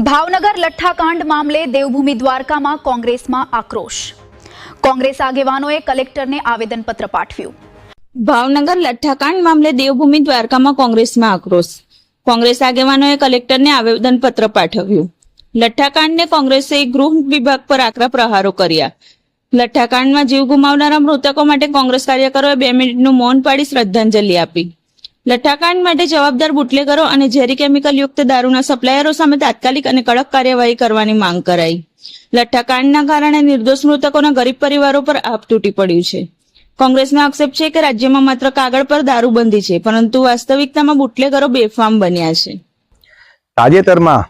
ભાવનગર લઠ્ઠાકાંડ મામલે દેવભૂમિ દ્વારકામાં કોંગ્રેસમાં આક્રોશ. કોંગ્રેસ આગેવાનોએ કલેક્ટરને આવેદનપત્ર પાઠવ્યું. ભાવનગર લઠ્ઠાકાંડ મામલે દેવભૂમિ દ્વારકામાં કોંગ્રેસમાં આક્રોશ. કોંગ્રેસ આગેવાનોએ કલેક્ટરને આવેદનપત્ર પાઠવ્યું. લઠ્ઠાકાંડને કોંગ્રેસે ગૃહ વિભાગ પર આકરા પ્રહારો કર્યા. લઠ્ઠાકાંડમાં જીવ ગુમાવનારા મૃતકો માટે કોંગ્રેસ કાર્યકરોએ 2 મિનિટનું મૌન પાડી શ્રદ્ધાંજલિ આપી. લઠ્ઠાકાંડ માટે જવાબદાર બુટલેગરો અને ઝેરી કેમિકલ યુક્ત દારૂના સપ્લાયરો સામે તાત્કાલિક અને કડક કાર્યવાહી કરવાની માંગ કરાઈ. લઠ્ઠાકાંડના કારણે નિર્દોષ મૃતકોના ગરીબ પરિવારો પર આપ તૂટી પડ્યું છે. કોંગ્રેસનો આક્ષેપ છે કે રાજ્યમાં માત્ર કાગળ પર દારૂબંધી છે, પરંતુ વાસ્તવિકતામાં બુટલેગરો બેફામ બન્યા છે. તાજેતરમાં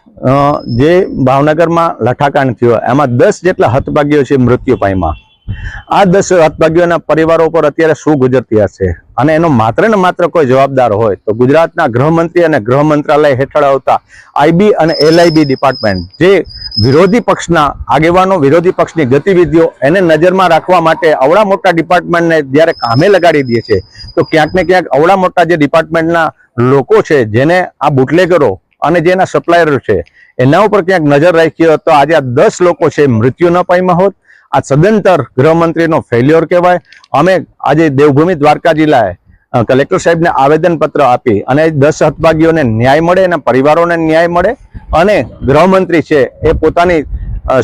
જે ભાવનગરમાં લઠ્ઠાકાંડ થયો એમાં 10 જેટલા હતભાગીઓ છે મૃત્યુ પામ્યા. આ 10 હતભાગીઓના પરિવારો પર અત્યારે શું ગુજરતી હશે, અને એનો માત્ર ને માત્ર કોઈ જવાબદાર હોય તો ગુજરાતના ગૃહમંત્રી અને ગૃહ મંત્રાલય હેઠળ આવતા આઈબી અને એલઆઈબી ડિપાર્ટમેન્ટ, જે વિરોધી પક્ષના આગેવાનો, વિરોધી પક્ષની ગતિવિધિઓ એને નજરમાં રાખવા માટે અવળા મોટા ડિપાર્ટમેન્ટને જ્યારે કામે લગાડી દે છે, તો ક્યાંક ને ક્યાંક અવળા મોટા જે ડિપાર્ટમેન્ટના લોકો છે, જેને આ બુટલેગરો અને જેના સપ્લાયર છે એના ઉપર ક્યાંક નજર રાખી હોત તો આજે આ 10 લોકો છે મૃત્યુ ન પામ્યા હોત. આ સદંતર ગૃહમંત્રીનો ફેલ્યોર કહેવાય. અમે આજે દેવભૂમિ દ્વારકા જિલ્લાએ કલેક્ટર સાહેબને આવેદનપત્ર આપી અને 10 હતભાગીઓને ન્યાય મળે, એના પરિવારોને ન્યાય મળે, અને ગૃહમંત્રી છે એ પોતાની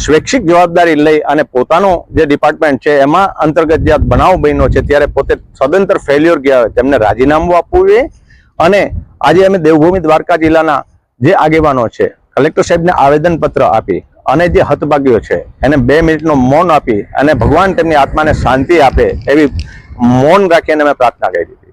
સ્વૈચ્છિક જવાબદારી લઈ અને પોતાનું જે ડિપાર્ટમેન્ટ છે એમાં અંતર્ગત જે બનાવ બન્યો છે ત્યારે પોતે સદંતર ફેલ્યોર ગયા હોય તેમને રાજીનામું આપવું જોઈએ. અને આજે અમે દેવભૂમિ દ્વારકા જિલ્લાના જે આગેવાનો છે કલેક્ટર સાહેબને આવેદનપત્ર આપી અને જે હતભાગીઓ છે એને 2 મિનિટનું મૌન આપી અને ભગવાન તેમની આત્માને શાંતિ આપે એવી મૌન રાખીને અમે પ્રાર્થના કરી.